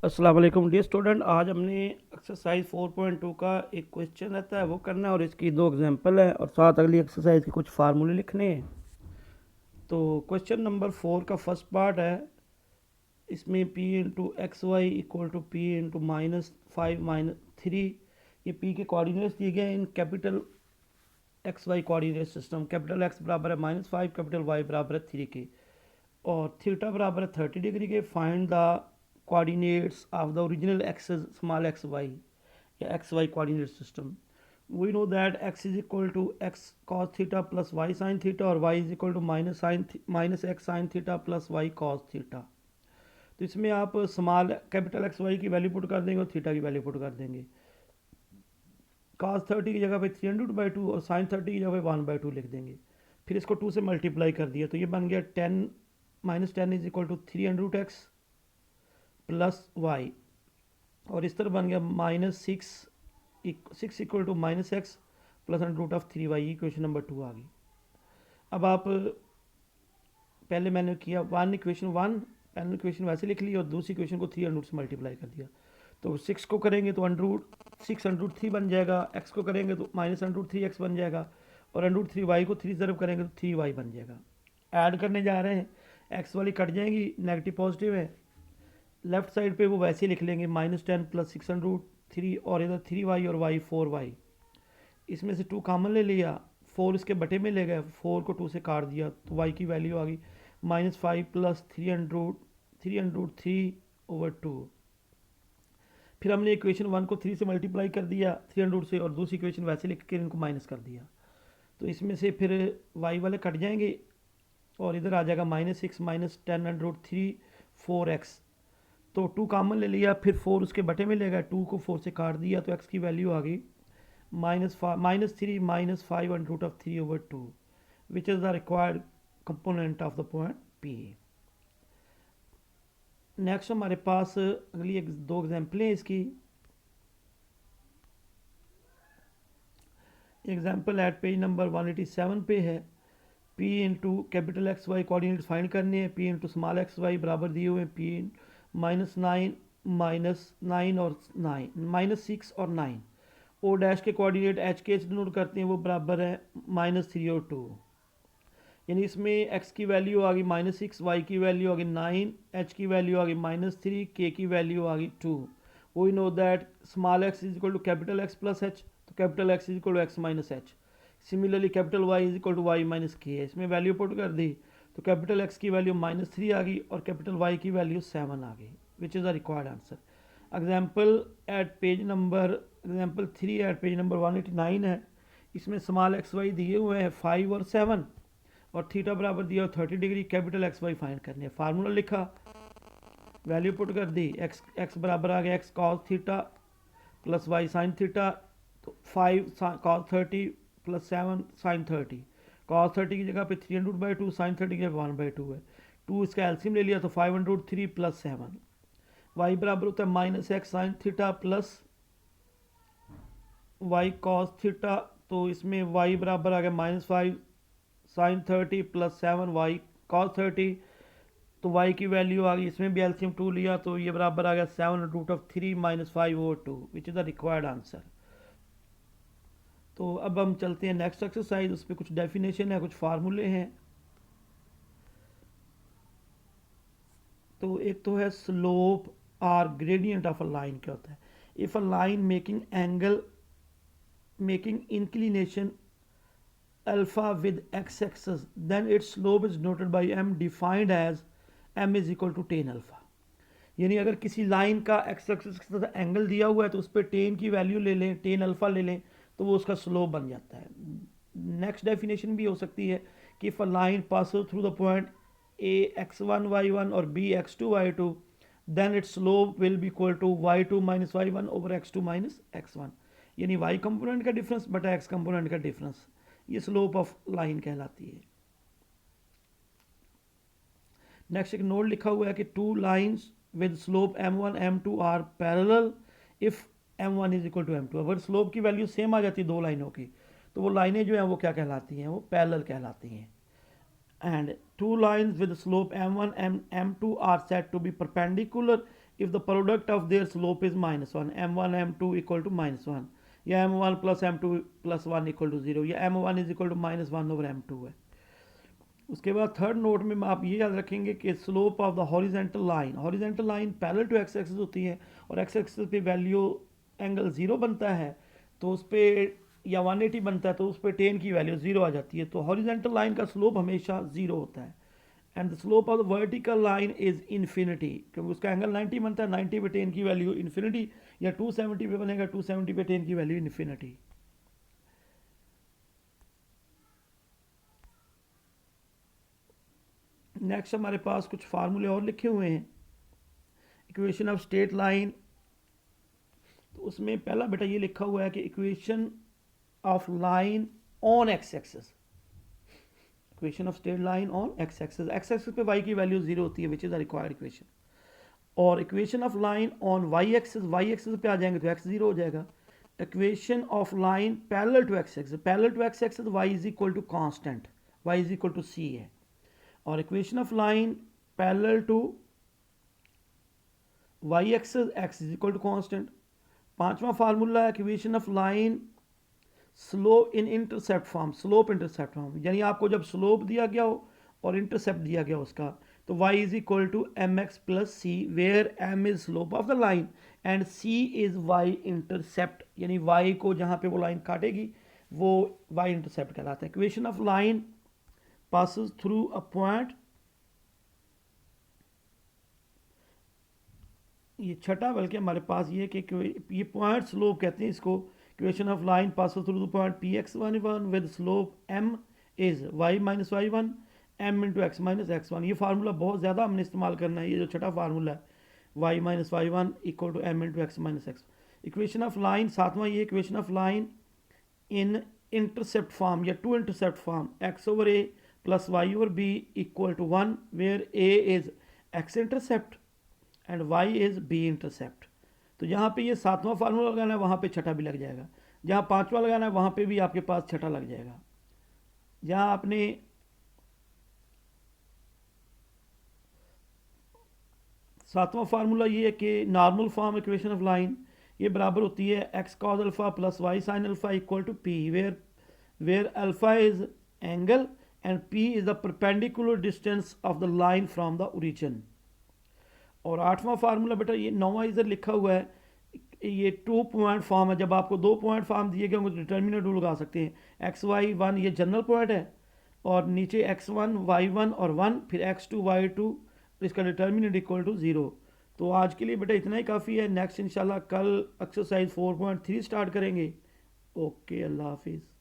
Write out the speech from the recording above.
अस्सलाम वालेकुम dear student. आज हमने एक्सरसाइज 4.2 का एक क्वेश्चन रहता है वो करना है और इसकी दो एग्जांपल है और साथ अगली एक्सरसाइज के कुछ फार्मूले लिखने हैं। तो क्वेश्चन नंबर 4 का फर्स्ट पार्ट है, इसमें p into X Y equal to P into -5 - 3। ये p के कोऑर्डिनेट्स दिए गए हैं in capital X Y coordinate system. Capital X बराबर है -5, कैपिटल वाई बराबर है 3 के और थीटा बराबर है 30 डिग्री के। Find the coordinates of the original axis small x y या x y coordinate system. We know that x is equal to x cos theta plus y sin theta और y is equal to minus x sin theta plus y cos theta। तो इसमें आप small capital X Y की value put कर देंगे और theta की value put कर देंगे। cos 30 की जगह पे 300/2 और sin 30 की जगह पे 1/2 लिख देंगे। फिर इसको 2 से मल्टीप्लाई कर दिया तो ये बन गया 10 -10 is equal to 300x plus Y और इस तरह बन गया -6 equal to -x plus √3y। Equation number 2 आ गई। अब आप पहले मैंने किया इक्वेशन 1 पहले इक्वेशन वैसे लिख ली और दूसरी इक्वेशन को 300 से मल्टीप्लाई कर दिया। तो 6 को करेंगे तो √6 बन जाएगा, x को करेंगे तो -√3x बन जाएगा और √3y को 3 ज़रब करेंगे तो 3y बन जाएगा। ऐड करने जा रहे हैं, x वाली कट जाएंगी, नेगेटिव पॉजिटिव है। लेफ्ट साइड पे वो वैसे लिख लेंगे -10 प्लस 600√3 और इधर 3y और y 4y। इसमें से 2 कॉमन ले लिया, 4 इसके बटे में ले गए, 4 को 2 से काट दिया तो y की वैल्यू आ गई -5 प्लस 303/2। फिर हमने इक्वेशन 1 को 3 से मल्टीप्लाई कर दिया 300 से और दूसरी इक्वेशन वैसे लिख के इनको माइनस कर दिया। तो इसमें से फिर y वाले कट जाएंगे और इधर आ जाएगा -6 -10√3 4x। तो 2 कॉमन ले लिया, फिर 4 उसके बटे में ले गया, 2 को 4 से काट दिया तो x की वैल्यू आ गई -3 -5/3/2 विच is the required component of the point P। Next हमारे पास अगली दो एग्जाम्पलें हैं इसकी। एग्जाम्पल एट पेज नंबर 187 पे है। p into capital X Y coordinate find करने हैं। p into small X Y बराबर दिए हुए हैं p -9 और 6 और 9। ओ डैश के कोऑर्डिनेट एच के से डिनोट करते हैं, वो बराबर है -3 और 2। यानी इसमें x की वैल्यू आ गई -6, y की वैल्यू आ गई 9, h की वैल्यू आ गई -3, k की वैल्यू आ गई 2। We know that small x is equal to capital x plus h, तो capital x is equal to x minus h। Similarly capital y is equal to y minus k है। इसमें value put कर दी तो capital x की value -3 आ गई और कैपिटल y की वैल्यू 7 आ गई, which is the required answer. Example 3 at page number 189 है। इसमें स्मॉल एक्स वाई दिए हुए हैं 5 और 7 और थीटा बराबर दिया 30 degree. Capital X Y find करने, फार्मूला लिखा, वैल्यू पुट कर दी। एक्स बराबर आ गया x cos theta plus y sine theta, तो 5 कॉस 30 प्लस 7 साइन 30। कॉस 30 की जगह पे 300/2, साइन 30 की जगह 1/2 है। 2 इसका एल्सियम ले लिया तो 5/3 प्लस 7। y बराबर होता है -x sine theta plus y cos theta, तो इसमें y बराबर आ गया -5 साइन 30 प्लस 7y कॉस 30। तो y की वैल्यू आ गई, इसमें भी एल्सियम 2 लिया तो ये बराबर आ गया 7√3 -5/2 विच इज़ द रिक्वायर्ड आंसर। तो अब हम चलते हैं नेक्स्ट एक्सरसाइज। उस पर कुछ डेफिनेशन है, कुछ फार्मूले हैं। तो एक तो है स्लोप और ग्रेडियंट ऑफ अ लाइन। क्या होता है? If a line making inclination alpha with x-axis then its slope is noted by m defined as m is equal to tan alpha। यानी अगर किसी लाइन का एक्स एक्सिस के साथ एंगल दिया हुआ है तो उस पर टेन की वैल्यू ले लें, टेन अल्फा ले लें, तो वो उसका स्लोप बन जाता है। नेक्स्ट डेफिनेशन भी हो सकती है कि if a line pass through the point a x1 y1 और b x2 y2 then its slope will be equal to y2 minus y1 over x2 minus x1। यानी y कंपोनेंट का difference बटा x component का difference, ये slope of line कहलाती है। Next एक note लिखा हुआ है कि 2 lines with slope m1 m2 are parallel if m1 is equal to m2। अगर स्लोप की वैल्यू सेम आ जाती है दो लाइनों की तो वो लाइनें जो हैं वो क्या कहलाती हैं? वो पैरेलल कहलाती हैं। And 2 lines with slope m1 and m2 are set to be perpendicular if the product of their slope is -1, m1 m2 equal to -1, या m1 plus m2 plus 1 equal to 0, या m1 is equal to -1/m2 है। उसके बाद third note में आप ये याद रखेंगे कि slope of the horizontal line parallel to X axis होती है, और एक्स एक्सिस पे वैल्यू एंगल 0 बनता है, तो उस पर या 180 बनता है, तो उस पर टेन की वैल्यू 0 आ जाती है। तो हॉरिजेंटल लाइन का स्लोप हमेशा 0 होता है। And the slope of the vertical line is infinity, क्योंकि उसका एंगल 90 बनता है, 90 पे टेन की वैल्यू इन्फिनिटी, या 270 पे बनेगा, 270 पे टेन की वैल्यू इन्फिनिटी। नेक्स्ट हमारे पास कुछ फार्मूले और लिखे हुए हैं। इक्वेशन ऑफ स्ट्रेट लाइन, तो उसमें पहला बेटा ये लिखा हुआ है कि equation of line on X axis, equation of straight line on X axis पे वाई की वैल्यू 0 होती है, which is the required equation. और equation of line on Y axis पे आ जाएंगे तो एक्स 0 हो जाएगा। Equation of line parallel to X axis Y is equal to constant, Y is equal to C है। और equation of line parallel to Y axis x is equal to constant. पांचवा formula है equation of line slope intercept form, यानी आपको जब slope दिया गया हो और इंटरसेप्ट दिया गया उसका, तो y is equal to m x plus c, where m is slope of the line and c is y intercept, यानी y को जहाँ पे वो लाइन काटेगी वो y इंटरसेप्ट कहलाता है। Equation of line passes through a point, ये छठा बल्कि हमारे पास ये कि ये पॉइंट स्लोप कहते हैं इसको। Equation of line passes through the point px1 with slope m is y minus y1 m into x minus x1। ये फार्मूला बहुत ज़्यादा हमने इस्तेमाल करना है, ये जो छठा फार्मूला है y minus y1 equal to m into x minus x। Equation of line सातवां ये equation of line in intercept form या two intercept form, x over a plus y over b equal to 1, where a is x intercept and y is b intercept। तो यहाँ पे ये सातवां formula लगाना है, वहाँ पे छठा भी लग जाएगा। जहाँ पांचवा लगाना है वहाँ पे भी आपके पास छठा लग जाएगा। जहाँ आपने सातवां फार्मूला ये है कि normal form equation of line ये बराबर होती है x cos alpha plus y sin alpha equal to p, where alpha is angle and p is the perpendicular distance of the line from the origin। और आठवां formula बेटा ये नौवां इधर लिखा हुआ है, ये 2 पॉइंट फॉर्म है। जब आपको 2 पॉइंट फॉर्म दिए गए होंगे तो डिटर्मिनेंट रूल लगा सकते हैं। xy1 ये जनरल पॉइंट है, और नीचे x1 y1 और 1, फिर x2 y2, इसका डिटर्मिनेंट इक्वल टू 0। तो आज के लिए बेटा इतना ही काफ़ी है। नेक्स्ट इंशाल्लाह कल एक्सरसाइज 4.3 स्टार्ट करेंगे। ओके, अल्लाह हाफिज़।